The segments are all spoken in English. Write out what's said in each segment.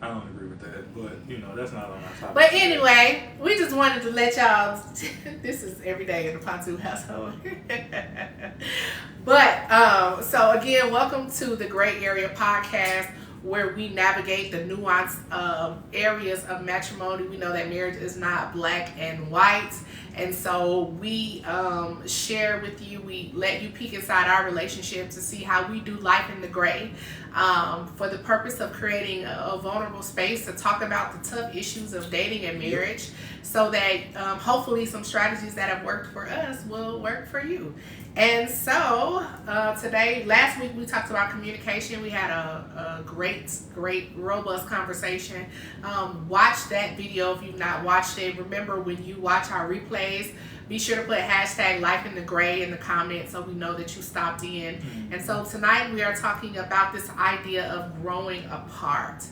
I don't agree with that, but that's not on our topic. But anyway, we just wanted to let y'all. This is every day in the Pontoo household. But so again, welcome to the Gray Area Podcast, where we navigate the nuanced areas of matrimony. We know that marriage is not black and white. And so we share with you, we let you peek inside our relationship to see how we do life in the gray, for the purpose of creating a vulnerable space to talk about the tough issues of dating and marriage, so that hopefully some strategies that have worked for us will work for you. And so today, last week we talked about communication. We had a great, robust conversation. Watch that video if you've not watched it. Remember, when you watch our replays, be sure to put hashtag Life in the Gray in the comments so we know that you stopped in. Mm-hmm. And so tonight we are talking about this idea of growing apart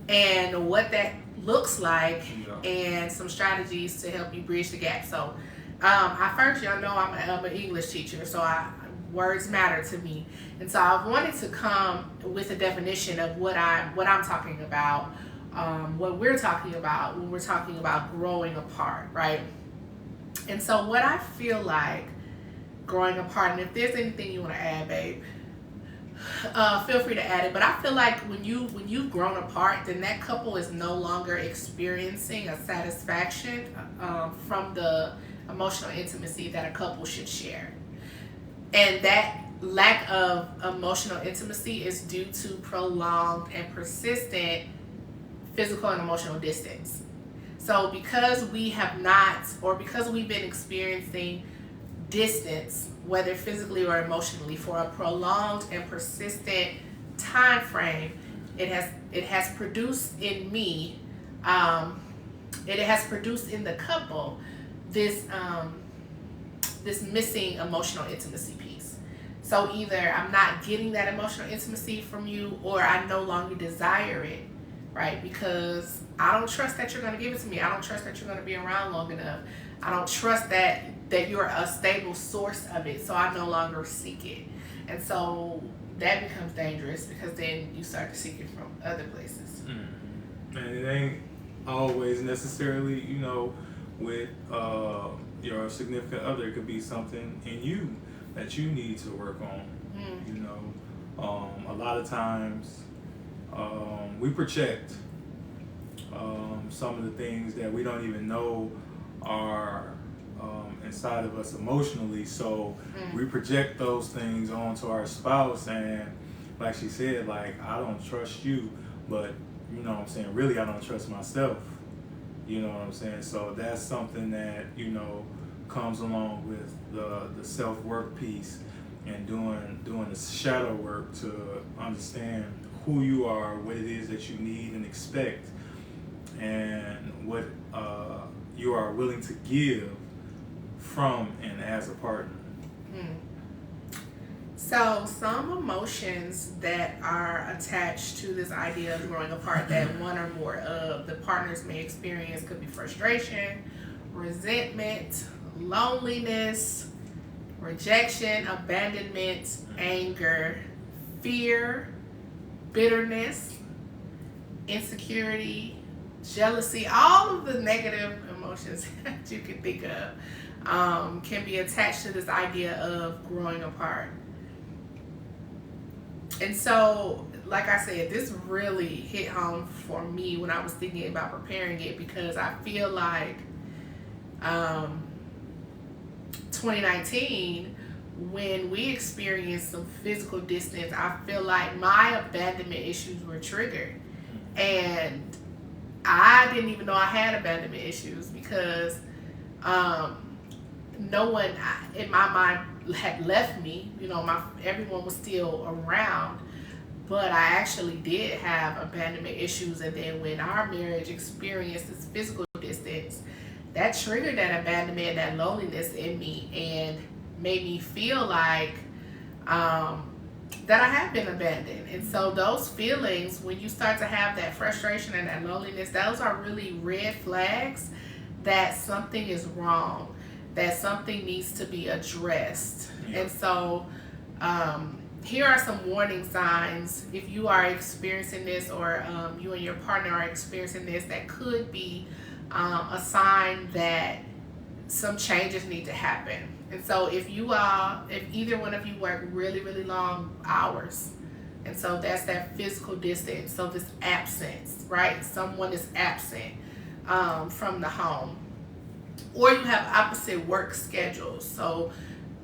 and what that looks like, and some strategies to help you bridge the gap. So y'all know I'm an English teacher, so words matter to me, and so I wanted to come with a definition of what I'm talking about, what we're talking about when we're talking about growing apart, right? And so what I feel like growing apart, and if there's anything you want to add, babe, feel free to add it. But I feel like when you've grown apart, then that couple is no longer experiencing a satisfaction from the emotional intimacy that a couple should share. And that lack of emotional intimacy is due to prolonged and persistent physical and emotional distance. So because we have not, or because we've been experiencing distance, whether physically or emotionally, for a prolonged and persistent time frame, it has produced in me, it has produced in the couple this missing emotional intimacy piece. So either I'm not getting that emotional intimacy from you, or I no longer desire it, right? Because I don't trust that you're going to give it to me. I don't trust that you're going to be around long enough. I don't trust that you're a stable source of it, so I no longer seek it. And so that becomes dangerous, because then you start to seek it from other places. Mm-hmm. And it ain't always necessarily, with your significant other. It could be something in you that you need to work on. A lot of times we project some of the things that we don't even know are inside of us emotionally. So we project those things onto our spouse, and like she said, like, I don't trust you, but really I don't trust myself. You know what I'm saying? So that's something that, comes along with the self-work piece, and doing the shadow work to understand who you are, what it is that you need and expect, and what you are willing to give from and as a partner. So some emotions that are attached to this idea of growing apart that one or more of the partners may experience could be frustration, resentment, loneliness, rejection, abandonment, anger, fear, bitterness, insecurity, jealousy. All of the negative emotions that you can think of can be attached to this idea of growing apart. And so, like I said, this really hit home for me when I was thinking about preparing it, because I feel like 2019, when we experienced some physical distance, I feel like my abandonment issues were triggered. And I didn't even know I had abandonment issues, because no one in my mind had left me. Everyone was still around, but I actually did have abandonment issues. And then when our marriage experienced this physical distance, that triggered that abandonment, that loneliness in me, and made me feel like that I have been abandoned. And so those feelings, when you start to have that frustration and that loneliness, those are really red flags that something is wrong, that something needs to be addressed. Yeah. And so here are some warning signs if you are experiencing this, or you and your partner are experiencing this, that could be a sign that some changes need to happen. And so if either one of you work really, really long hours, and so that's that physical distance, so this absence, right? Someone is absent from the home, or you have opposite work schedules. So,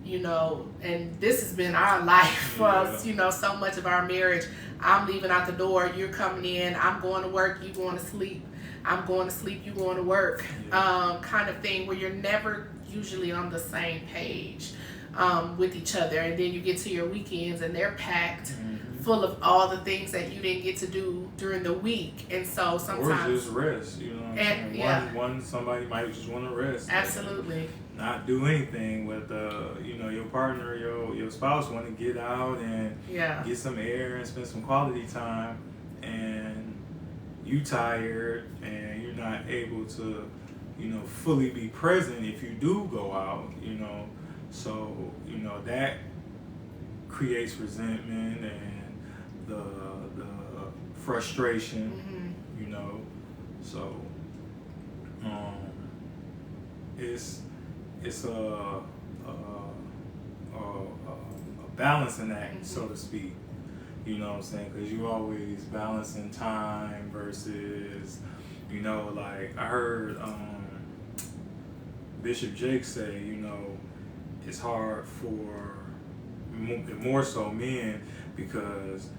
and this has been our life for us, so much of our marriage. I'm leaving out the door, you're coming in, I'm going to work, you going to sleep, I'm going to sleep, you going to work, kind of thing, where you're never usually on the same page with each other. And then you get to your weekends and they're packed full of all the things that you didn't get to do during the week. And so sometimes, or just rest, what I'm saying? One somebody might just want to rest. Absolutely. Not do anything with your partner, your spouse want to get out and get some air and spend some quality time, and you tired and you're not able to fully be present if you do go out, so that creates resentment and the frustration, so it's a balancing act, so to speak. You know what I'm saying? Because you always balancing time versus, like I heard Bishop Jake say, it's hard for more so men, because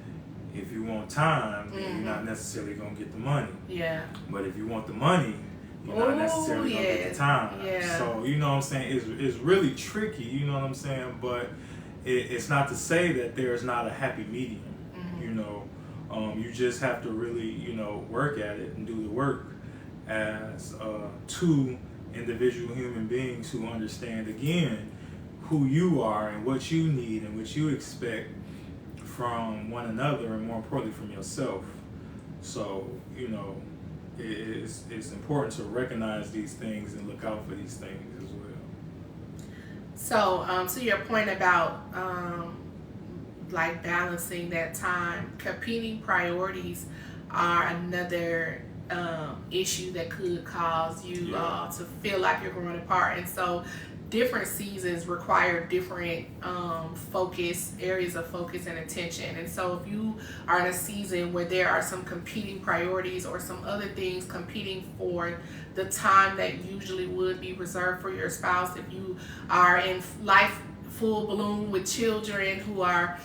if you want time, then you're not necessarily going to get the money. Yeah. But if you want the money, you're not necessarily going to get the time. Yeah. So, you know what I'm saying? It's really tricky, you know what I'm saying? But it's not to say that there's not a happy medium, you just have to really, work at it and do the work as two individual human beings who understand, again, who you are and what you need and what you expect from one another, and more importantly from yourself. So, it's important to recognize these things and look out for these things as well. So, to your point about like balancing that time, competing priorities are another issue that could cause you to feel like you're growing apart. And so different seasons require different areas of focus and attention. And so if you are in a season where there are some competing priorities or some other things competing for the time that usually would be reserved for your spouse, if you are in life full bloom with children who are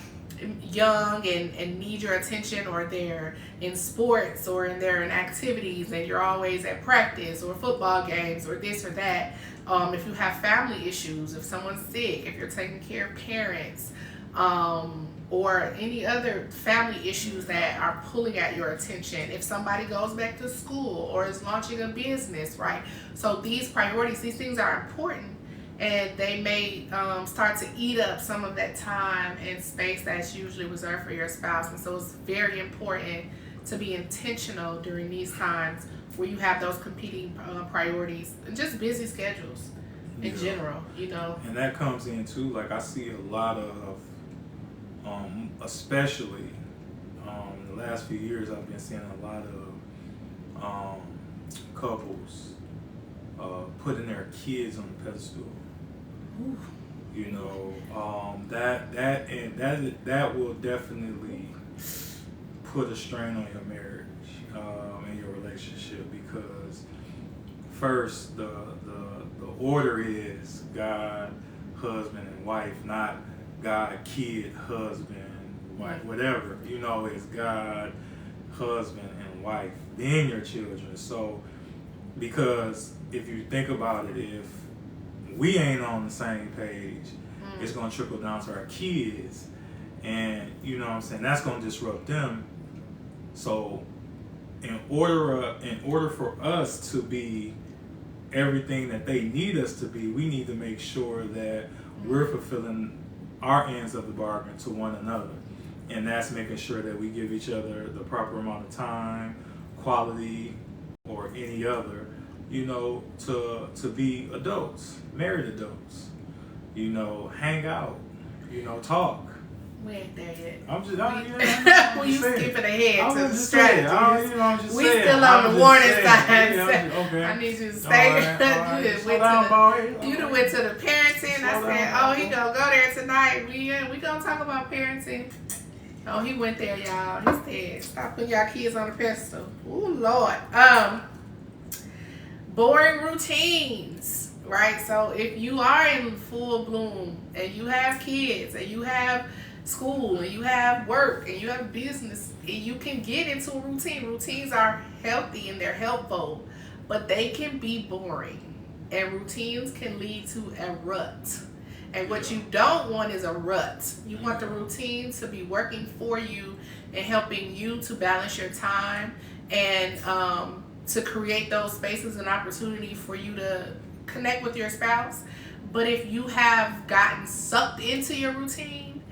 young and need your attention, or they're in sports or they're in activities and you're always at practice or football games or this or that, if you have family issues, if someone's sick, if you're taking care of parents, or any other family issues that are pulling at your attention, if somebody goes back to school or is launching a business, right? So these priorities, these things are important, and they may start to eat up some of that time and space that's usually reserved for your spouse. And so it's very important to be intentional during these times where you have those competing priorities and just busy schedules in general, And that comes in too, like I see a lot of, especially the last few years, I've been seeing a lot of couples putting their kids on the pedestal. Ooh. That will definitely put a strain on your marriage and your relationship, because first the order is God, husband and wife, not God, kid, husband, wife, whatever. It's God, husband and wife, then your children. So, because if you think about it, if we ain't on the same page, it's going to trickle down to our kids, and that's going to disrupt them. So in order for us to be everything that they need us to be, we need to make sure that we're fulfilling our ends of the bargain to one another, and that's making sure that we give each other the proper amount of time, quality, or any other, to be adults, married adults, hang out, talk. We ain't there yet. I'm just, Well, you skipping ahead to the strategies. I'm just We saying. still on the warning signs. Yeah, okay. I need you to stay. You done went to the parenting. I said, oh, he gonna go there tonight. We gonna talk about parenting. Oh, he went there, y'all. He said, stop putting y'all kids on the pedestal. Ooh, Lord. Boring routines, right? So if you are in full bloom and you have kids and you have school and you have work and you have business, and you can get into a routine. Routines are healthy and they're helpful, but they can be boring. And routines can lead to a rut. And what you don't want is a rut. You want the routine to be working for you and helping you to balance your time and to create those spaces and opportunity for you to connect with your spouse. But if you have gotten sucked into your routine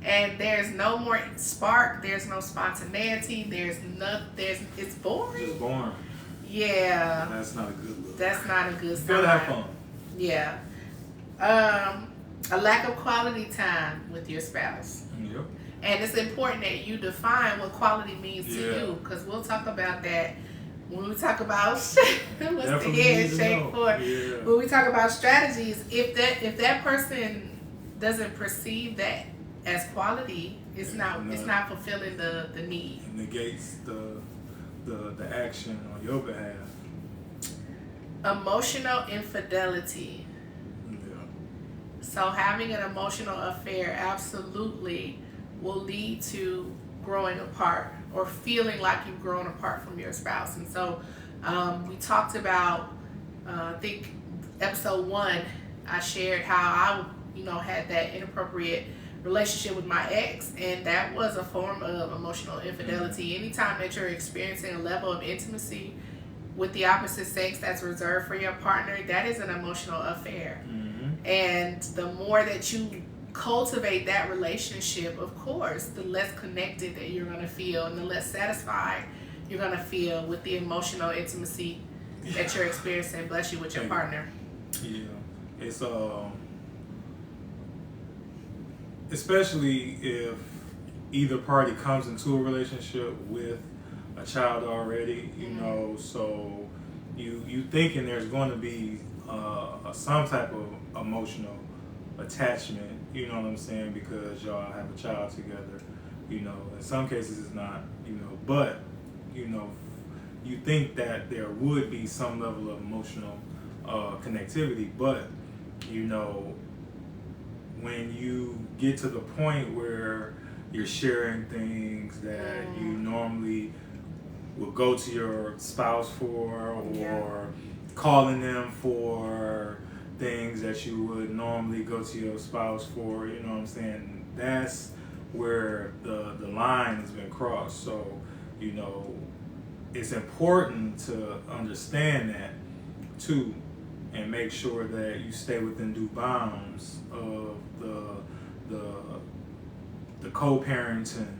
and there's no more spark, there's no spontaneity, it's boring. It's boring. Yeah. That's not a good look. That's not a good sign. You gotta have fun. Yeah. A lack of quality time with your spouse. Yep. And it's important that you define what quality means to you, because we'll talk about that when we talk about what's the handshake for. Yeah. When we talk about strategies, if that person doesn't perceive that as quality, it's not fulfilling the need. It negates the action on your behalf. Emotional infidelity. So having an emotional affair absolutely will lead to growing apart or feeling like you've grown apart from your spouse. And so we talked about, I think episode 1, I shared how I, had that inappropriate relationship with my ex, and that was a form of emotional infidelity. Anytime that you're experiencing a level of intimacy with the opposite sex that's reserved for your partner, that is an emotional affair. And the more that you cultivate that relationship, of course, the less connected that you're going to feel and the less satisfied you're going to feel with the emotional intimacy that you're experiencing, bless you, with your partner. Yeah. It's especially if either party comes into a relationship with a child already, so you thinking there's going to be some type of emotional attachment, you know what I'm saying, because y'all have a child together, in some cases it's not, but, you think that there would be some level of emotional connectivity, but, when you get to the point where you're sharing things that you normally will go to your spouse for, or calling them for things that you would normally go to your spouse for, you know what I'm saying? That's where the line has been crossed. So, it's important to understand that too, and make sure that you stay within due bounds of the co-parenting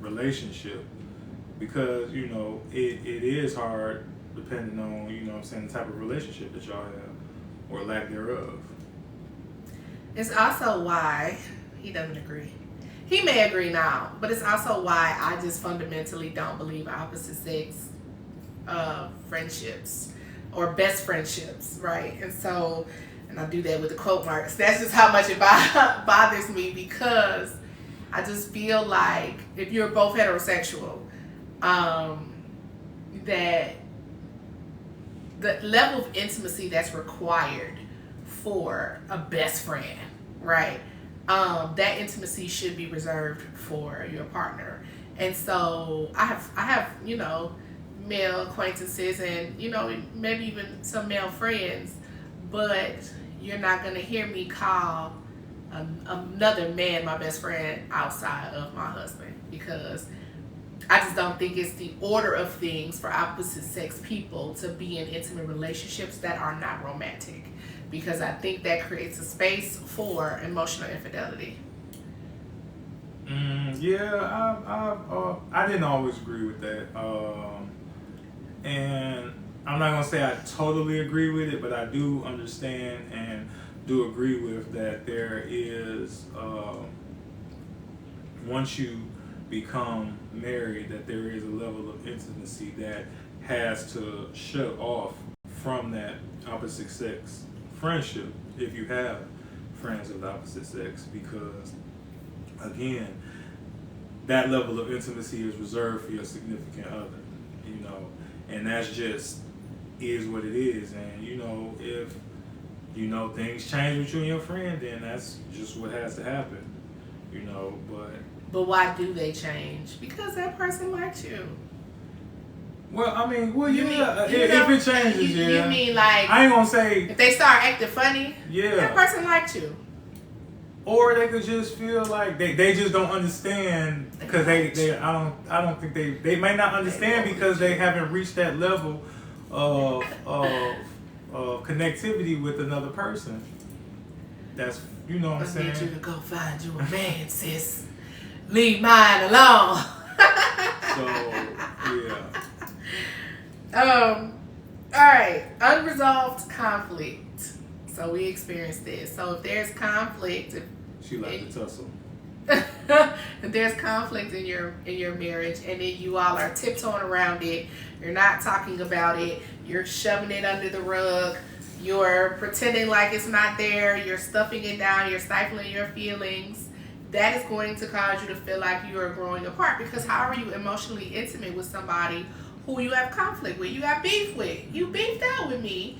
relationship, because it is hard depending on the type of relationship that y'all have or lack thereof. It's also why he doesn't agree. He may agree now, but it's also why I just fundamentally don't believe opposite sex friendships or best friendships, right? And I do that with the quote marks. That's just how much it bothers me, because I just feel like if you're both heterosexual, that the level of intimacy that's required for a best friend, right? That intimacy should be reserved for your partner. And so I have male acquaintances and maybe even some male friends, but you're not gonna hear me call another man my best friend outside of my husband, because I just don't think it's the order of things for opposite sex people to be in intimate relationships that are not romantic, because I think that creates a space for emotional infidelity. I didn't always agree with that, and I'm not gonna say I totally agree with it, but I do understand and do agree with that there is once you become married, that there is a level of intimacy that has to shut off from that opposite sex friendship if you have friends of the opposite sex, because again, that level of intimacy is reserved for your significant other, you know, and that's just is what it is. And you know, if you know things change with you and your friend, then that's just what has to happen, you know. But why do they change? Because that person likes you. Well, I mean, if it changes, you mean like I ain't gonna say if they start acting funny, that person likes you. Or they could just feel like they just don't understand because I don't think they may not understand because they haven't reached that level of connectivity with another person. That's, you know what I'm saying. I need you to go find you a man, sis. Leave mine alone. So yeah. All right, unresolved conflict. So we experienced this. So if there's conflict, She liked to tussle. if there's conflict in your marriage, and then you all are tiptoeing around it, you're not talking about it, you're shoving it under the rug, you're pretending like it's not there, you're stuffing it down, you're stifling your feelings, that is going to cause you to feel like you are growing apart. Because how are you emotionally intimate with somebody who you have conflict with, you got beef with? You beefed out with me,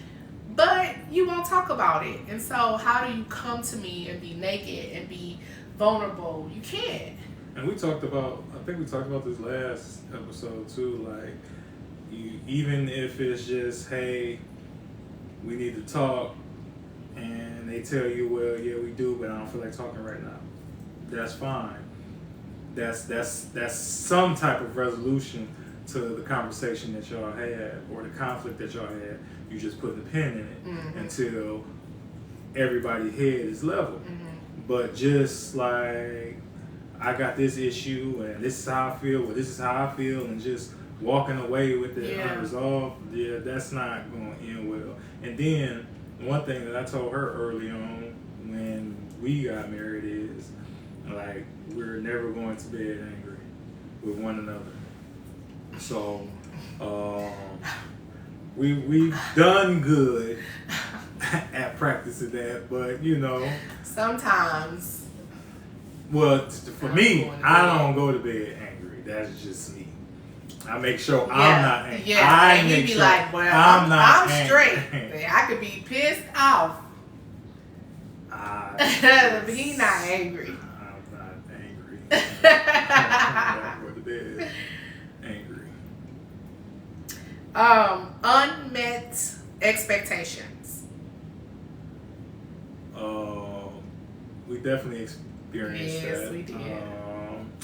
but you won't talk about it. And so how do you come to me and be naked and be vulnerable? You can't. And I think we talked about this last episode too, like even if it's just, hey, we need to talk, and they tell you, well, yeah, we do, but I don't feel like talking right now. That's fine. That's some type of resolution to the conversation that y'all had or the conflict that y'all had. You just put the pin in it until everybody's head is level. But just like, I got this issue and this is how I feel, or this is how I feel, and just walking away with it unresolved, that's not going to end well. And then one thing that I told her early on when we got married is, like, we're never going to bed angry with one another. So we've done good at practicing that, but you know, sometimes. Well, for me, I don't go to bed angry. That's just me. I make sure I'm not angry. Yeah, and you be sure like, well, I'm straight. I could be pissed off. But he's not angry. I'm not angry. I'm going to bed angry. Unmet expectations. We definitely experienced that. Yes, we did.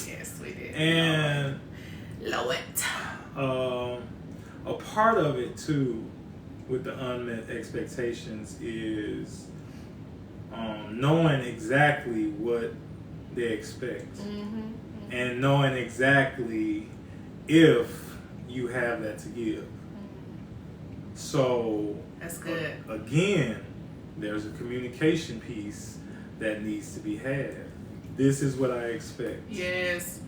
Yes, we did. And Lord. A part of it too, with the unmet expectations, is knowing exactly what they expect, and knowing exactly if you have that to give. So that's good. Again, there's a communication piece that needs to be had. This is what I expect. Yes.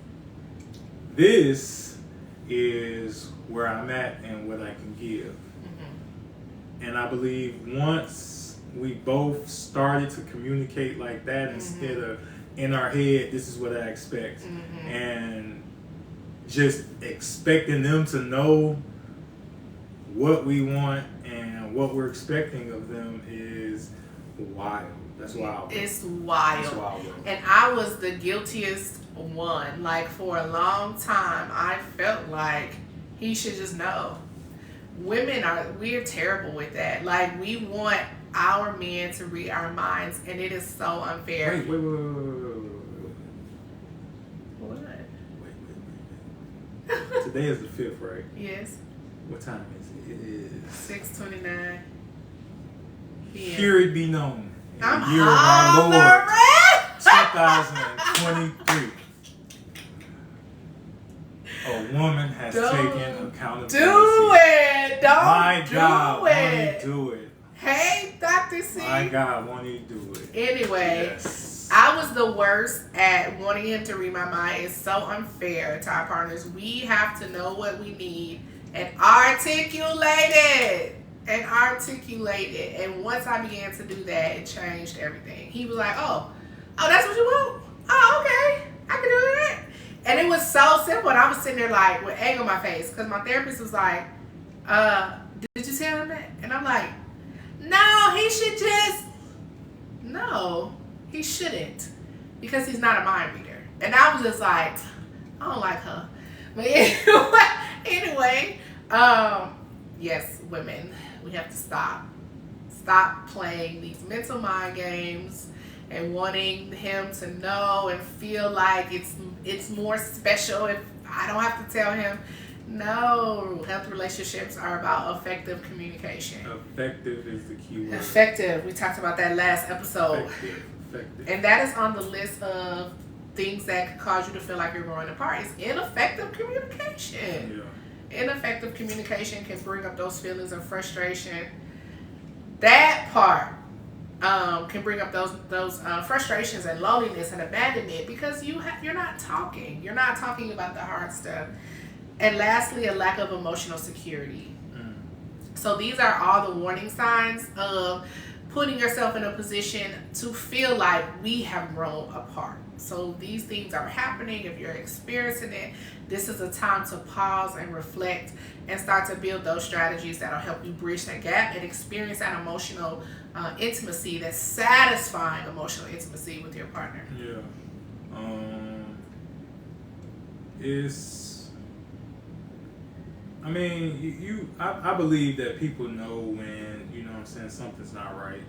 This is where I'm at and what I can give. And I believe once we both started to communicate like that, instead of in our head, this is what I expect, and just expecting them to know what we want and what we're expecting of them, is wild. That's wild. It's wild. It's wild. And I was the guiltiest one. Like, for a long time, I felt like he should just know. We're terrible with that. Like, we want our men to read our minds, and it is so unfair. Wait. What? Wait. Today is the 5th, right? Yes. What time is it? It is 6:29. Hear it be known. In I'm the year of our Lord, hollering. 2023. A woman has taken accountability. Do it. My Don't God, do won't it. you do it? Hey, Dr. C. My God, won't you do it? Anyway, Yes. I was the worst at wanting him to read my mind. It's so unfair to our partners. We have to know what we need and articulate it. And once I began to do that, it changed everything. He was like, oh, that's what you want? Oh, okay. I can do that. And it was so simple. And I was sitting there like with egg on my face because my therapist was like, did you tell him that? And I'm like, no, he shouldn't, because he's not a mind reader. And I was just like, I don't like her. But anyway, yes, women, we have to stop playing these mental mind games and wanting him to know and feel like it's more special if I don't have to tell him. No, healthy relationships are about effective communication. Effective is the key word. Effective. We talked about that last episode. Effective. And that is on the list of things that could cause you to feel like you're growing apart. It's ineffective communication. Yeah. Ineffective communication can bring up those feelings of frustration. That part can bring up those frustrations and loneliness and abandonment because you're not talking. You're not talking about the hard stuff. And lastly, a lack of emotional security. So these are all the warning signs of putting yourself in a position to feel like we have grown apart. So these things are happening. If you're experiencing it, this is a time to pause and reflect and start to build those strategies that'll help you bridge that gap and experience that emotional intimacy, that satisfying emotional intimacy with your partner. Yeah. I believe that people know when, you know what I'm saying, something's not right.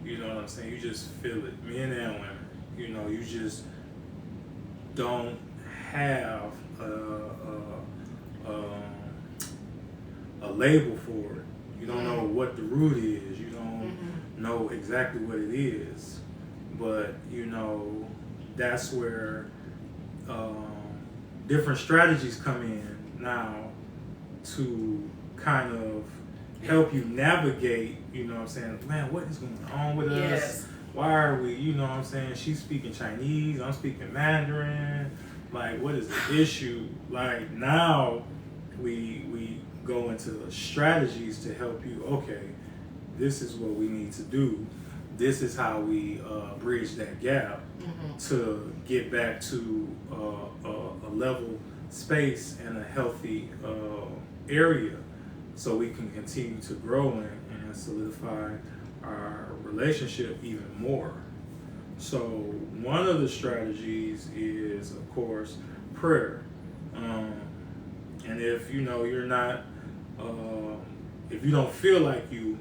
You know what I'm saying? You just feel it, men and women. You know, you just don't have a label for it. You don't know what the root is. You don't know exactly what it is. But, you know, that's where different strategies come in now to kind of help you navigate, you know what I'm saying, man, what is going on with us? Why are we, you know what I'm saying, she's speaking Chinese, I'm speaking Mandarin, like, what is the issue? Like, now we go into strategies to help you, okay, this is what we need to do. This is how we bridge that gap to get back to a level space and a healthy area so we can continue to grow and solidify our relationship even more. So one of the strategies is, of course, prayer. And if you know you're not, if you don't feel like you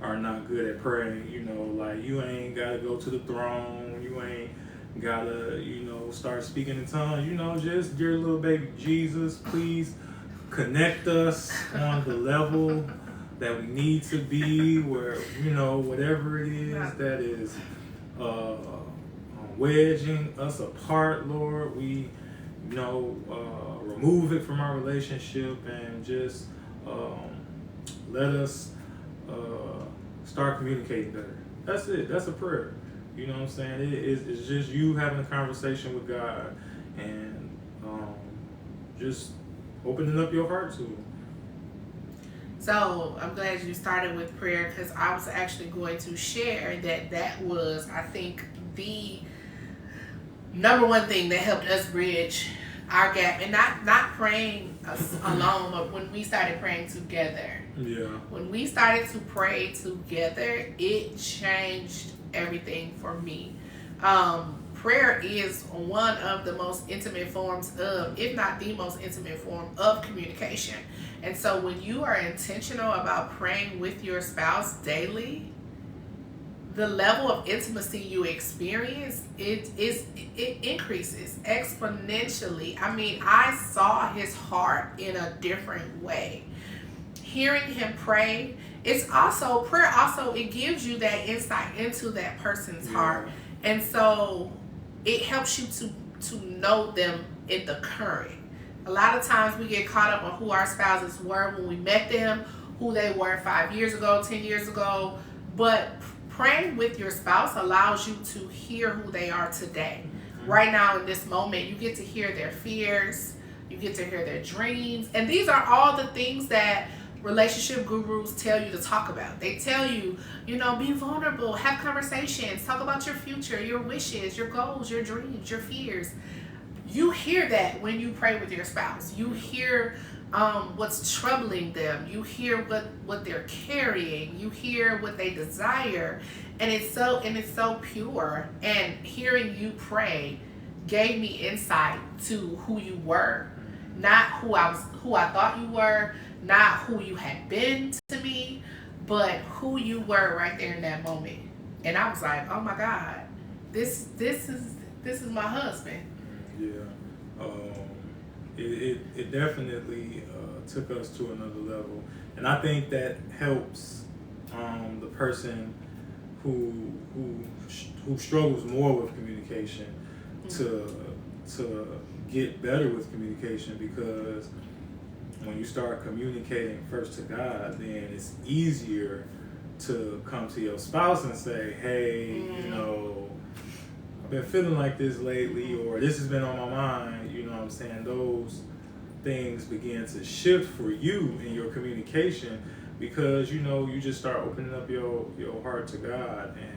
are not good at praying, you know, like you ain't gotta go to the throne, you ain't gotta, you know, start speaking in tongues, you know, just dear little baby Jesus, please connect us on the level that we need to be, where, you know, whatever it is that is wedging us apart, Lord, we, you know, remove it from our relationship and just let us start communicating better. That's it. That's a prayer. You know what I'm saying? It's just you having a conversation with God and just opening up your heart to Him. So I'm glad you started with prayer, because I was actually going to share that was, I think, the number one thing that helped us bridge our gap, and not praying alone, but when we started praying together. Yeah. When we started to pray together, it changed everything for me. Prayer is one of the most intimate forms of, if not the most intimate form of communication. And so when you are intentional about praying with your spouse daily, the level of intimacy you experience, it increases exponentially. I mean, I saw his heart in a different way. Hearing him pray, prayer also, it gives you that insight into that person's heart. And so it helps you to know them in the current. A lot of times we get caught up on who our spouses were when we met them, who they were 5 years ago, 10 years ago, but praying with your spouse allows you to hear who they are today. Right now in this moment, you get to hear their fears, you get to hear their dreams, and these are all the things that relationship gurus tell you to talk about. They tell you, be vulnerable, have conversations, talk about your future, your wishes, your goals, your dreams, your fears. You hear that when you pray with your spouse. You hear what's troubling them. You hear what they're carrying. You hear what they desire, and it's so pure. And hearing you pray gave me insight to who you were, not who I thought you were, not who you had been to me, but who you were right there in that moment. And I was like, oh my God, this is my husband. Yeah. It definitely took us to another level, and I think that helps the person who struggles more with communication to get better with communication, because when you start communicating first to God, then it's easier to come to your spouse and say, hey, I've been feeling like this lately, or this has been on my mind, you know what I'm saying? Those things begin to shift for you in your communication, because, you just start opening up your heart to God, and,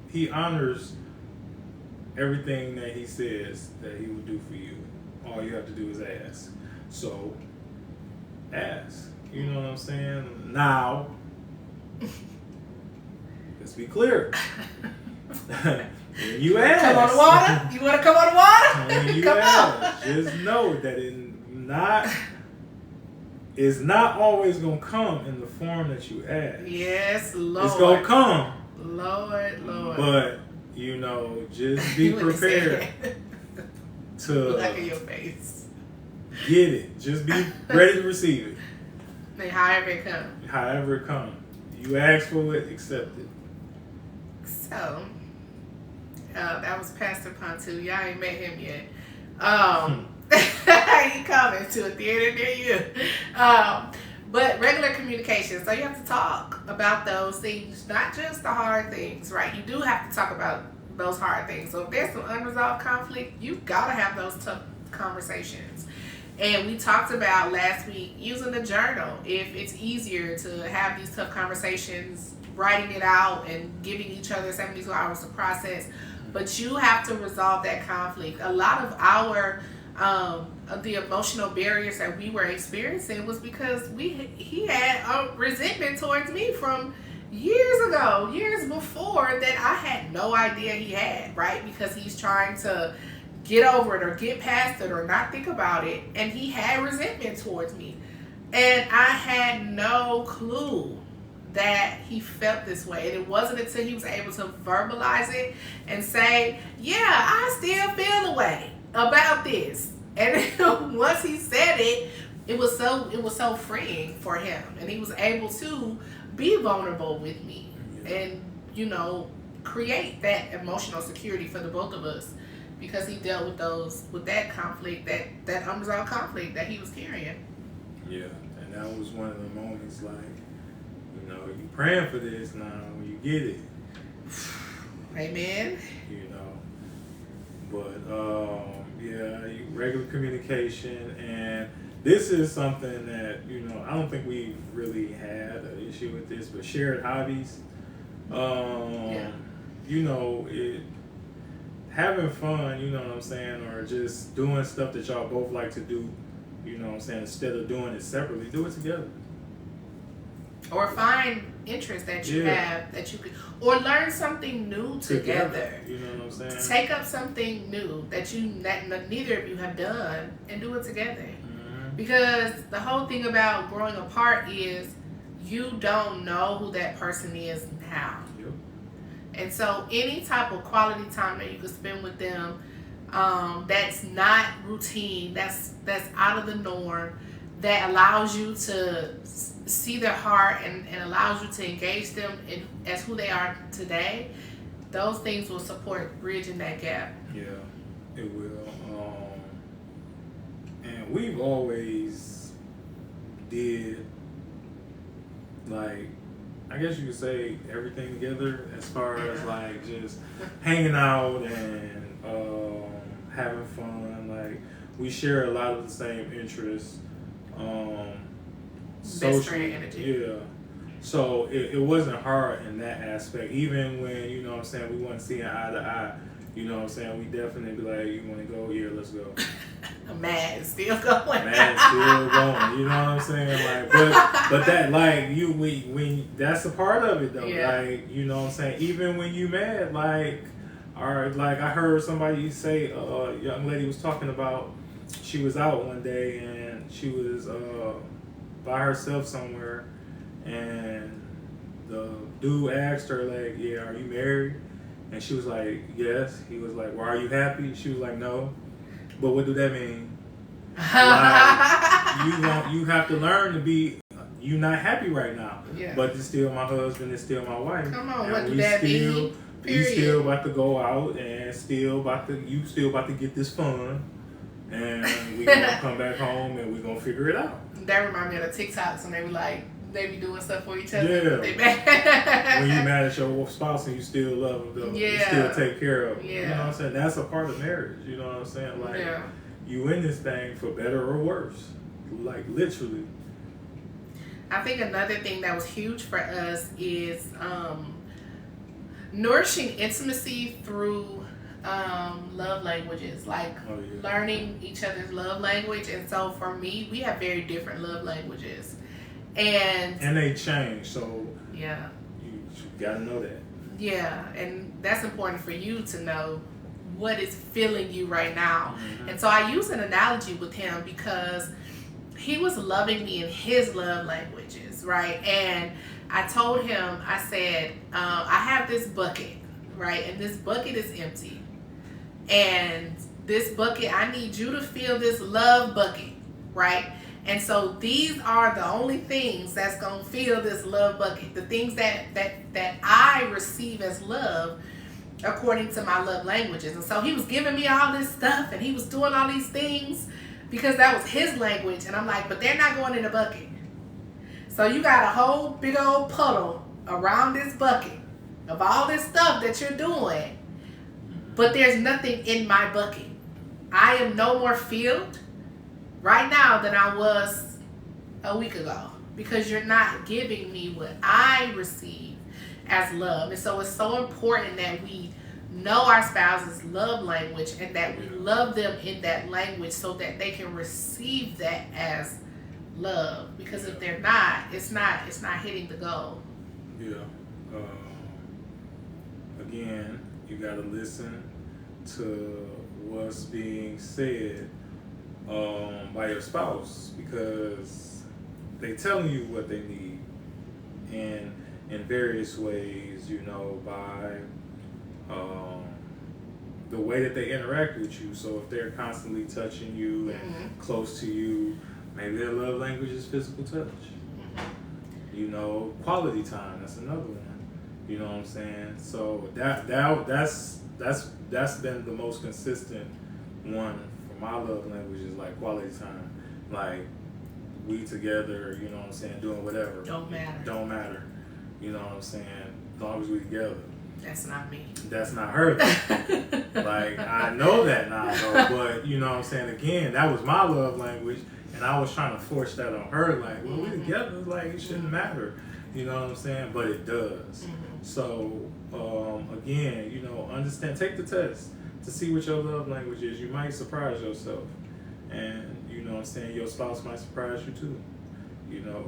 He honors everything that He says that He will do for you. All you have to do is ask. So, ask. You know what I'm saying? Now, let's be clear. When you ask. Come on the water? You want to come on the water? When you come ask, on. just know that it's not always going to come in the form that you ask. Yes, Lord. It's going to come. Lord. But, just be prepared to look at your face. Get it. Just be ready to receive it. And however it comes. However it comes. You ask for it, accept it. So, that was Pastor Pontoo. Y'all ain't met him yet. He coming to a theater near you. But regular communication. So you have to talk about those things, not just the hard things, right? You do have to talk about those hard things. So if there's some unresolved conflict, you gotta have those tough conversations. And we talked about last week using the journal. If it's easier to have these tough conversations, writing it out and giving each other 72 hours to process, but you have to resolve that conflict. A lot of our the emotional barriers that we were experiencing was because he had a resentment towards me from years before that I had no idea he had, right? Because he's trying to get over it or get past it or not think about it, and he had resentment towards me, and I had no clue that he felt this way. And it wasn't until he was able to verbalize it and say, yeah, I still feel the way about this. And once he said it, it was so freeing for him, and he was able to be vulnerable with me and create that emotional security for the both of us, because he dealt with that conflict, that unresolved conflict that he was carrying. Yeah, and that was one of the moments, like, you praying for this now, when you get it. Amen. But regular communication, and this is something that I don't think we've really had an issue with this, but shared hobbies. Having fun, you know what I'm saying, or just doing stuff that y'all both like to do, you know what I'm saying, instead of doing it separately, do it together. Or find interest that you have that you could, or learn something new together. You know what I'm saying? Take up something new that neither of you have done and do it together. Mm-hmm. Because the whole thing about growing apart is you don't know who that person is now. Yep. And so any type of quality time that you can spend with them, that's not routine, that's out of the norm, that allows you to see their heart and allows you to engage them as who they are today, those things will support bridging that gap. Yeah, it will. And we've always did, like, I guess you could say everything together as far as like just hanging out and having fun. Like we share a lot of the same interests. Best friend energy. Yeah. So it wasn't hard in that aspect. Even when, you know what I'm saying, we wasn't seeing eye to eye, you know what I'm saying, we definitely be like, you want to go? Yeah, let's go. Mad still going. Mad still going. You know what I'm saying? Like, but that, like, we that's a part of it, though. Yeah. Like, you know what I'm saying? Even when you mad, like, or like I heard somebody say, a young lady was talking about, she was out one day and she was by herself somewhere. And the dude asked her, like, yeah, are you married? And she was like, yes. He was like, well, are you happy? She was like, no. But what do that mean? Like, you have to learn to be, you not happy right now. Yeah. But it's still my husband, it's still my wife. Come on, and what do that mean? You still about to go out and still about to get this fun. And we gonna come back home and we gonna figure it out. That remind me of the TikToks when they be like, they be doing stuff for each other. Yeah. They mad. When you mad at your spouse and you still love them, you still take care of them. Yeah. You know what I'm saying? That's a part of marriage. You know what I'm saying? Like, you in this thing for better or worse. Like, literally. I think another thing that was huge for us is nourishing intimacy through love languages, like learning each other's love language. And so for me, we have very different love languages. And they change, so yeah, you gotta know that. Yeah, and that's important for you to know what is filling you right now. Mm-hmm. And so I use an analogy with him because he was loving me in his love languages, right? And I told him, I said, I have this bucket, right? And this bucket is empty. And this bucket, I need you to fill this love bucket, right? And so these are the only things that's going to fill this love bucket. The things that I receive as love according to my love languages. And so he was giving me all this stuff and he was doing all these things because that was his language. And I'm like, but they're not going in the bucket. So you got a whole big old puddle around this bucket of all this stuff that you're doing. But there's nothing in my bucket. I am no more filled right now than I was a week ago because you're not giving me what I receive as love. And so it's so important that we know our spouse's love language and that we love them in that language so that they can receive that as love. Because if they're not, it's not hitting the goal. Yeah. Again, you got to listen to what's being said by your spouse because they telling you what they need and in various ways, you know, by the way that they interact with you. So if they're constantly touching you and close to you, maybe their love language is physical touch. You know, quality time, that's another one. You know what I'm saying? So that's been the most consistent one for my love language is like quality time. Like we together, you know what I'm saying, doing whatever. Don't matter. You know what I'm saying? As long as we together. That's not me. That's not her. Like I know that now though, but you know what I'm saying, again, that was my love language and I was trying to force that on her, like, well, we together, like it shouldn't matter. You know what I'm saying? But it does. So again, you know, understand, take the test to see what your love language is. You might surprise yourself. And you know what I'm saying, your spouse might surprise you too. You know,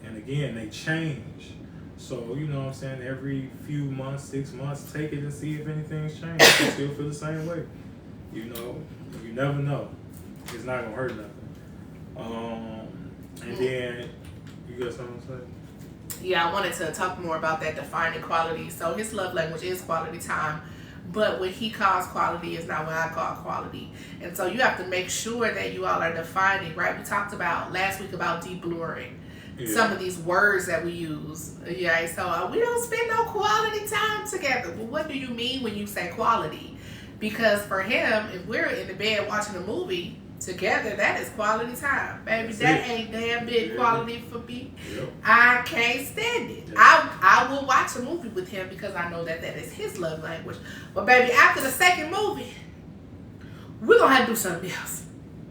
and again, they change. So, you know what I'm saying, every few months, 6 months, take it and see if anything's changed. You still feel the same way. You know, you never know. It's not gonna hurt nothing. And then you got something to say? Yeah, I wanted to talk more about that defining quality. So his love language is quality time, but what he calls quality is not what I call quality. And so you have to make sure that you all are defining, right? We talked about last week about de-blurring some of these words that we use. Yeah, so we don't spend no quality time together. Well, what do you mean when you say quality? Because for him, if we're in the bed watching a movie, together, that is quality time, baby. That ain't damn big quality for me. Yep. I can't stand it. I will watch a movie with him because I know that is his love language. But baby, after the second movie, we're gonna have to do something else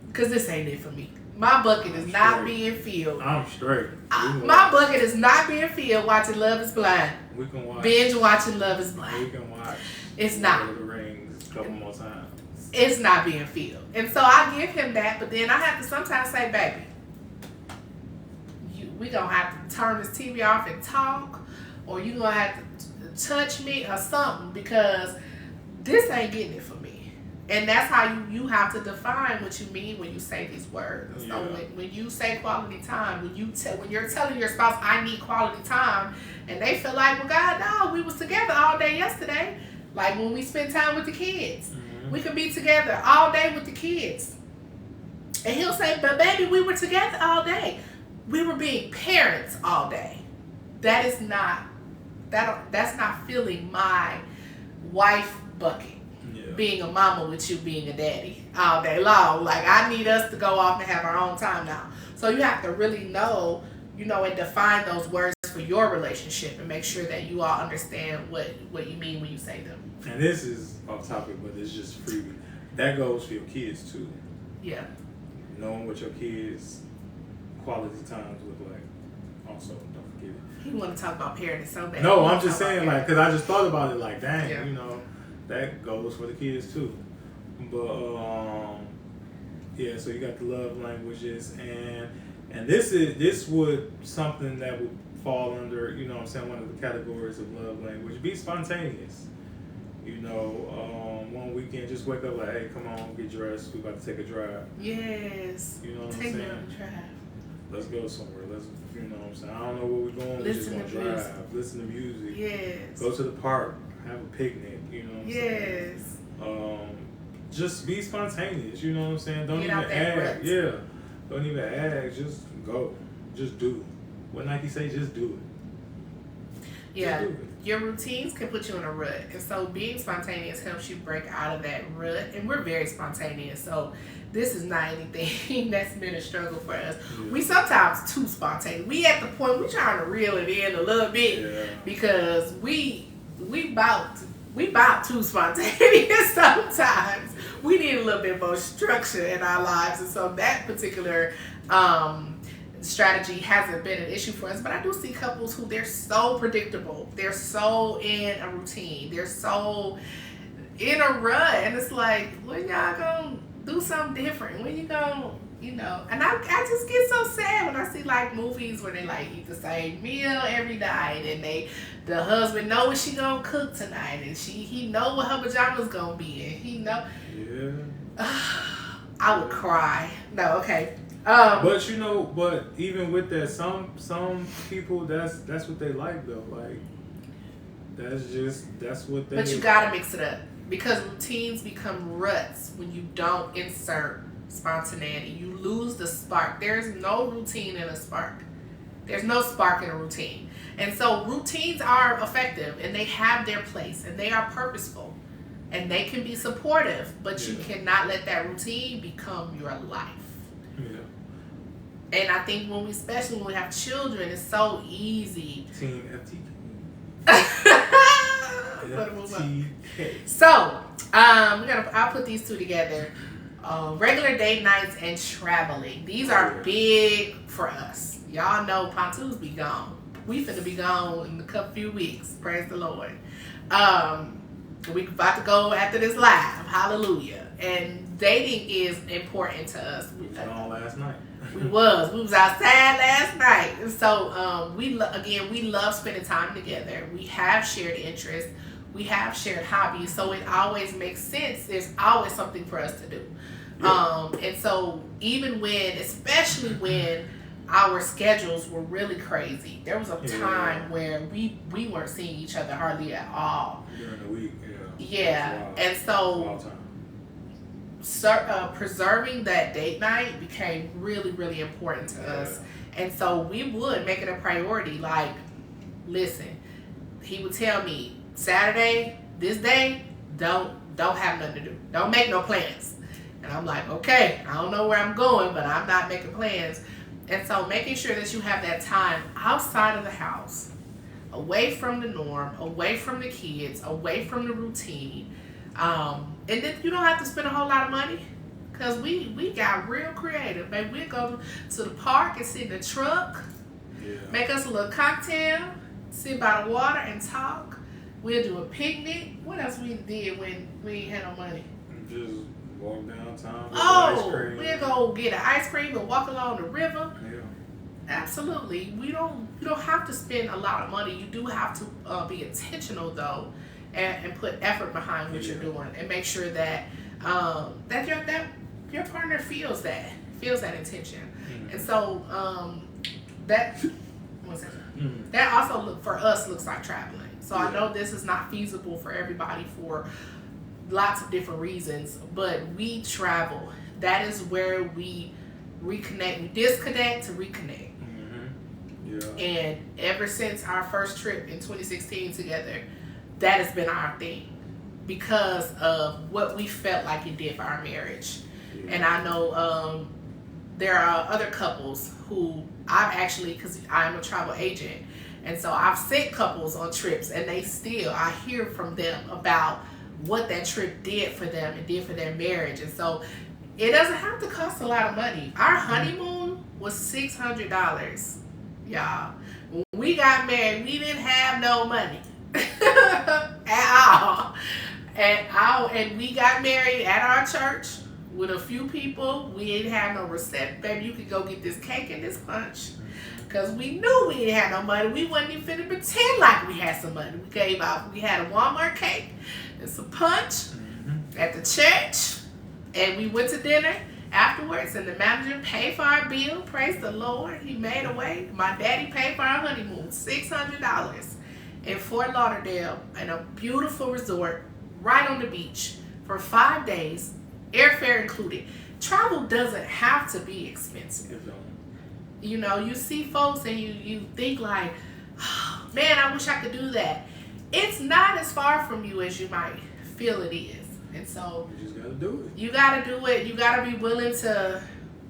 because this ain't it for me. My bucket is not being filled. I'm straight. My bucket is not being filled watching Love Is Blind. We can watch. Binge watching Love Is Blind. We can watch. It's not. Lord of the Rings a couple more times. It's not being filled. And so I give him that, but then I have to sometimes say, baby, we going to have to turn this TV off and talk, or you going to have to touch me or something, because this ain't getting it for me. And that's how you have to define what you mean when you say these words. Yeah. So when you say quality time, when you're telling your spouse, I need quality time, and they feel like, well, God, no, we was together all day yesterday. Like when we spend time with the kids. We could be together all day with the kids. And he'll say, but baby, we were together all day. We were being parents all day. That's not filling my wife bucket. Yeah. Being a mama with you being a daddy all day long. Like, I need us to go off and have our own time now. So you have to really know, and define those words for your relationship and make sure that you all understand what you mean when you say them. And this is off topic, but it's just freebie. That goes for your kids too. Yeah. Knowing what your kids' quality times look like. Also, don't forget it. You want to talk about parenting so bad. No, I'm just saying, like, because I just thought about it, like, dang, that goes for the kids too. But yeah, so you got the love languages, and this would something that would fall under, one of the categories of love language. Be spontaneous. One weekend, just wake up like, hey, come on, get dressed. We about to take a drive. Yes. You know what I'm saying? Take me on a drive. Let's go somewhere. Let's, you know what I'm saying? I don't know where we're going. We just want to drive. Listen to music. Yes. Go to the park. Have a picnic. You know what I'm saying? Yes. Just be spontaneous. You know what I'm saying? Don't Get even ask. rut. Yeah. Don't even ask. Just go. Just do. What Nike say? Just do it. Yeah. Your routines can put you in a rut. And so being spontaneous helps you break out of that rut. And we're very spontaneous. So this is not anything that's been a struggle for us. Yeah. We sometimes too spontaneous. We at the point, we trying to reel it in a little bit because we about too spontaneous sometimes. We need a little bit more structure in our lives. And so that particular strategy hasn't been an issue for us, but I do see couples who they're so predictable, they're so in a routine, they're so in a rut, and it's like, when y'all gonna do something different? When you gonna, and I just get so sad when I see like movies where they like eat the same meal every night, and the husband know what she gonna cook tonight, and he know what her pajamas gonna be, and he know. Yeah. I would cry. No, okay. But even with that, some people that's what they like though. Like that's what they. But you gotta mix it up because routines become ruts when you don't insert spontaneity. You lose the spark. There's no routine in a spark. There's no spark in a routine, and so routines are effective and they have their place and they are purposeful and they can be supportive. But you cannot let that routine become your life. Yeah. And I think especially when we have children, it's so easy. Team FTK. So, I'll put these two together. Regular date nights and traveling. These are big for us. Y'all know Pontoo's be gone. We finna be gone in a few weeks. Praise the Lord. We about to go after this live. Hallelujah. And dating is important to us. We was on last night. We was outside last night. And so we love spending time together. We have shared interests. We have shared hobbies. So it always makes sense. There's always something for us to do. Yeah. And so especially when our schedules were really crazy. There was a time where we weren't seeing each other hardly at all. During the week, yeah. And so preserving that date night became really, really important to us. And so we would make it a priority. Like, listen, he would tell me, Saturday, this day, don't have nothing to do. Don't make no plans. And And I'm like, okay, I don't know where I'm going, but I'm not making plans. And so making sure that you have that time outside of the house, away from the norm, away from the kids, away from the routine. And then you don't have to spend a whole lot of money. Because we got real creative. Baby, we'll go to the park and sit in the truck, make us a little cocktail, sit by the water and talk. We'll do a picnic. What else we did when we ain't had no money? Just walk downtown. We'll go get an ice cream and walk along the river. Yeah. Absolutely. You don't have to spend a lot of money. You do have to be intentional though, and put effort behind what you're doing, and make sure that that your partner feels that intention. Mm-hmm. And so that also for us looks like traveling. So I know this is not feasible for everybody for lots of different reasons, but we travel. That is where we reconnect. We disconnect to reconnect. Mm-hmm. Yeah. And ever since our first trip in 2016 together, that has been our thing because of what we felt like it did for our marriage. Yeah. And I know there are other couples who I've actually, because I'm a travel agent, and so I've sent couples on trips, and I hear from them about what that trip did for them and did for their marriage. And so it doesn't have to cost a lot of money. Our honeymoon was $600, y'all. When we got married, we didn't have no money at all. And we got married at our church with a few people. We didn't have no receipt. Baby, you could go get this cake and this punch. Because we knew we didn't have no money. We wasn't even finna pretend like we had some money. We had a Walmart cake and some punch at the church. And we went to dinner afterwards, and the manager paid for our bill. Praise the Lord. He made a way. My daddy paid for our honeymoon, $600 in Fort Lauderdale, in a beautiful resort right on the beach for 5 days, airfare included. Travel doesn't have to be expensive. You know, you see folks and you think like, oh, man, I wish I could do that. It's not as far from you as you might feel it is. And so you just gotta do it. You gotta do it. You gotta be willing to,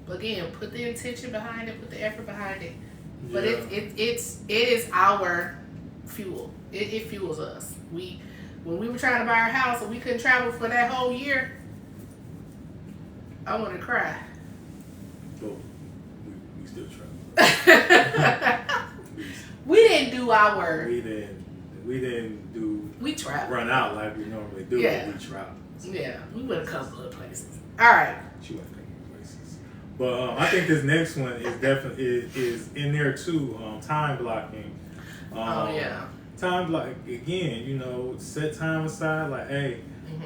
again, put the intention behind it, put the effort behind it. Yeah. But it is our fuel. It fuels us. When we were trying to buy our house and we couldn't travel for that whole year, I want to cry. Well, we still travel. We didn't do our. We didn't do. We traveled. Run out like we normally do. Yeah. We traveled. Yeah, we went a couple of places. All right. She went a couple of places, but I think this next one is definitely is in there too. Time blocking. Time block again. You know, set time aside. Like, hey,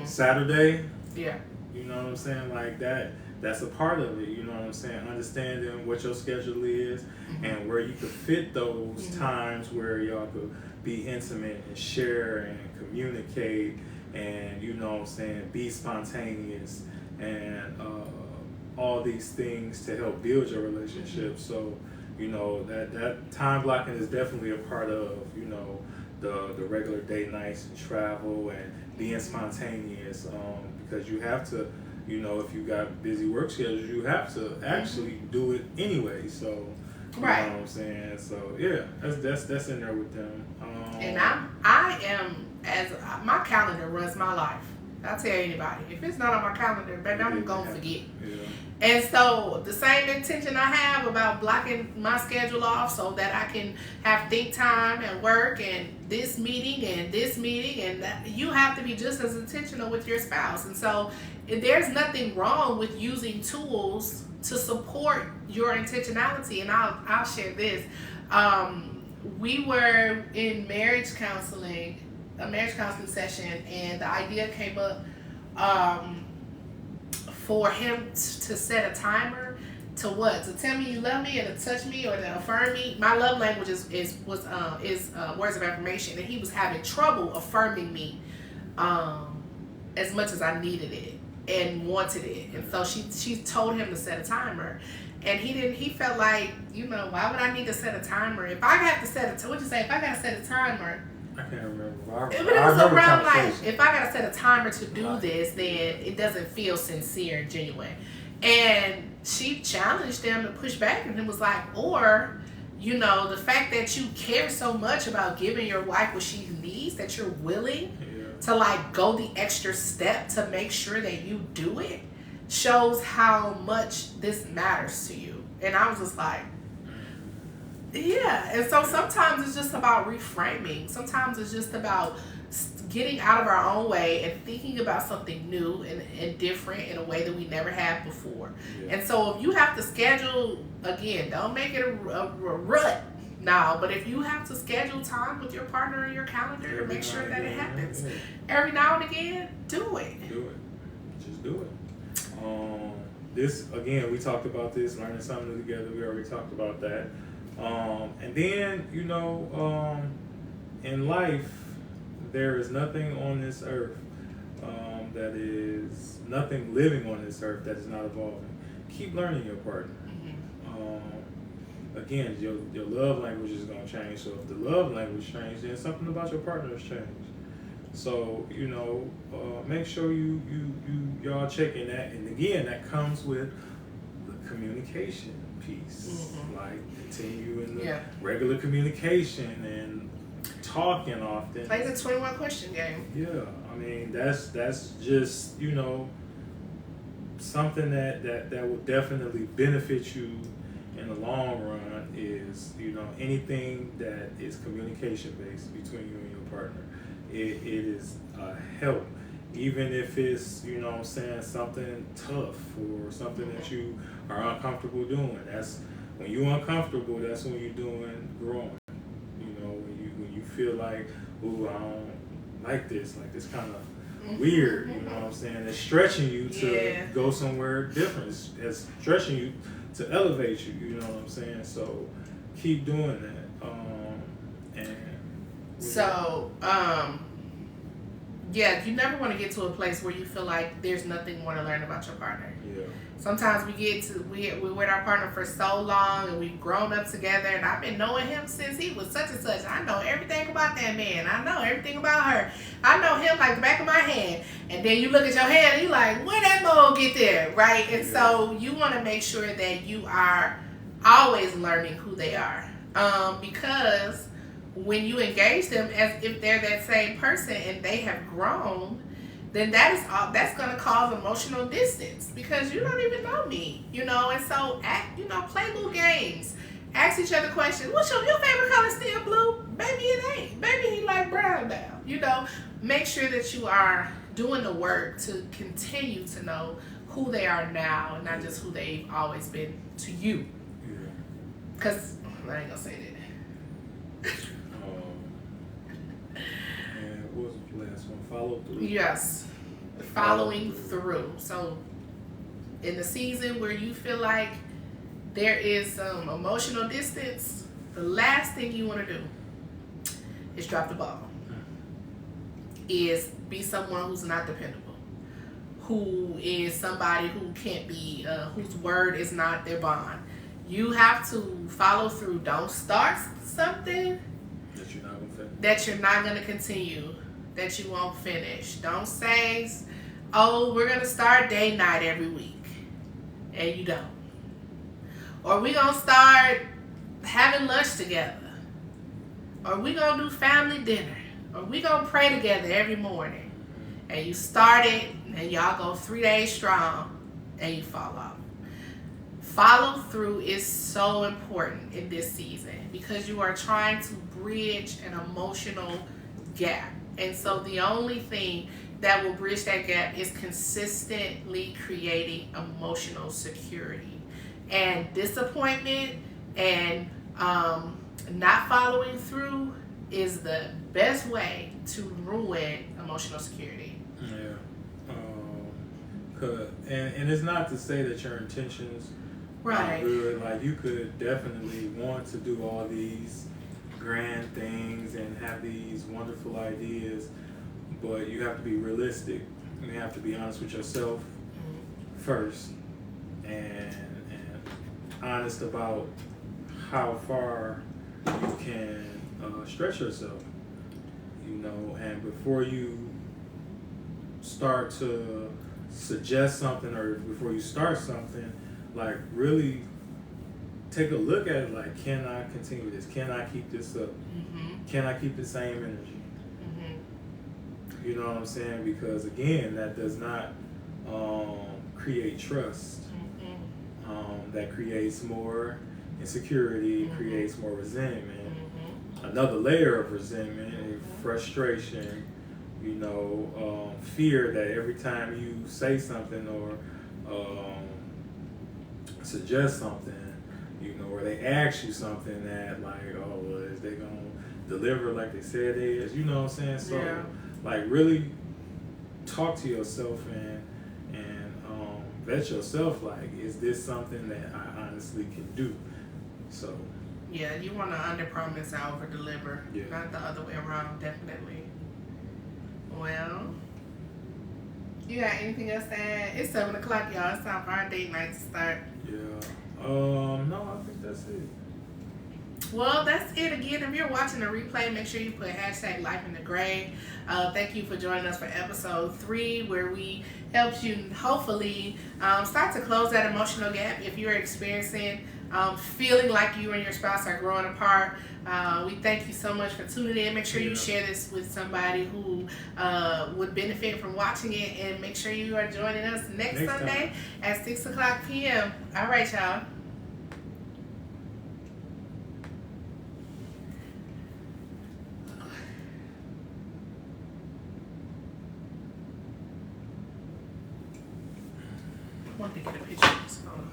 Saturday. Yeah. You know what I'm saying? Like that. That's a part of it. You know what I'm saying? Understanding what your schedule is and where you could fit those times where y'all could be intimate and share and communicate and, you know what I'm saying, be spontaneous and all these things to help build your relationship. So, you know, that time blocking is definitely a part of, you know, the regular date nights and travel and being spontaneous because you have to, you know, if you got busy work schedules, you have to actually do it anyway. So, you know what I'm saying? So, yeah, that's in there with them. And I am, as my calendar runs my life. I'll tell anybody, if it's not on my calendar, baby, I'm going to forget. Yeah. And so the same intention I have about blocking my schedule off so that I can have think time and work and this meeting and that, you have to be just as intentional with your spouse. And so there's nothing wrong with using tools to support your intentionality. And I'll share this. We were in marriage counseling, a marriage counseling session, and the idea came up for him to set a timer to what? To tell me you love me and to touch me or to affirm me. My love language is words of affirmation, and he was having trouble affirming me as much as I needed it and wanted it. And so she told him to set a timer. And he felt like, you know, why would I need to set a timer? If I have to set if I gotta set a timer, I can't remember. It I was remember around like, conversation. if I gotta set a timer to do this, then it doesn't feel sincere and genuine. And she challenged them to push back, and it was like, or, you know, the fact that you care so much about giving your wife what she needs, that you're willing to like go the extra step to make sure that you do it, shows how much this matters to you. And I was just like, yeah. And so sometimes it's just about reframing. Sometimes it's just about getting out of our own way and thinking about something new and different in a way that we never had before. Yeah. And so if you have to schedule, again, don't make it a rut now, but if you have to schedule time with your partner in your calendar to make sure that it happens every now and again, do it. Do it. Just do it. This, again, we talked about this, learning something new together. We already talked about that. And then, you know, in life, there is nothing on this earth that is, nothing living on this earth that is not evolving. Keep learning your partner. Again, your love language is going to change. So if the love language changes, then something about your partner has changed. So, you know, make sure y'all checking that. And again, that comes with the communication piece. Like continue in the regular communication and talking often. Play the 21 question game. Yeah, I mean that's just, you know, something that will definitely benefit you in the long run. Is, you know, anything that is communication based between you and your partner, it is a help. Even if it's, you know what I'm saying, something tough or something that you are uncomfortable doing. That's when you're uncomfortable, that's when you're growing. You know, when you feel like, ooh, I don't like this kind of weird, you know what I'm saying? It's stretching you to go somewhere different. It's stretching you to elevate you, you know what I'm saying? So keep doing that. Yeah, you never want to get to a place where you feel like there's nothing more to learn about your partner. Yeah. Sometimes we're with our partner for so long and we've grown up together, and I've been knowing him since he was such and such. I know everything about that man. I know everything about her. I know him like the back of my hand. And then you look at your hand and you're like, when that mole get there, right? And so you want to make sure that you are always learning who they are. Because when you engage them as if they're that same person and they have grown, then that's going to cause emotional distance because you don't even know me, you know. And so, play little games. Ask each other questions. What's your favorite color still blue? Maybe it ain't. Maybe he like brown now. You know, make sure that you are doing the work to continue to know who they are now and not just who they've always been to you. Because I ain't going to say that. And what was the last one? Follow through. Yes, following through. So, in the season where you feel like there is some emotional distance, the last thing you want to do is drop the ball. Is be someone who's not dependable, who is somebody who can't be, whose word is not their bond. You have to follow through. Don't start something that you're not going to continue, that you won't finish. Don't say, oh, we're going to start date night every week, and you don't. Or we're going to start having lunch together. Or we're going to do family dinner. Or we're going to pray together every morning. And you start it, and y'all go 3 days strong, and you fall off. Follow through is so important in this season because you are trying to bridge an emotional gap. And so the only thing that will bridge that gap is consistently creating emotional security. And disappointment and not following through is the best way to ruin emotional security. Yeah. And it's not to say that your intentions are good. Like, you could definitely want to do all these grand things and have these wonderful ideas, but you have to be realistic. You have to be honest with yourself first and honest about how far you can stretch yourself. and before you start to suggest something or before you start something, like really take a look at it, like, can I continue this? Can I keep this up? Can I keep the same energy? You know what I'm saying? Because again, that does not create trust. That creates more insecurity, creates more resentment, another layer of resentment, frustration, fear that every time you say something or suggest something, or they ask you something that like, oh, well, is they gonna deliver like they said they is? You know what I'm saying? So like really talk to yourself and vet yourself, like, is this something that I honestly can do? So yeah, you want to under promise and over deliver, not the other way around. Definitely. Well, you got anything else to add? It's 7 o'clock, y'all. It's time for our date night to start. No, I think that's it. Well, that's it. Again, if you're watching the replay, make sure you put hashtag Life in the Gray. Thank you for joining us for episode 3, where we helped you hopefully start to close that emotional gap. If you're experiencing feeling like you and your spouse are growing apart, we thank you so much for tuning in. Make sure you share this with somebody who would benefit from watching it, and make sure you are joining us next Sunday at 6 o'clock p.m. All right, y'all. I want to get a picture of this phone.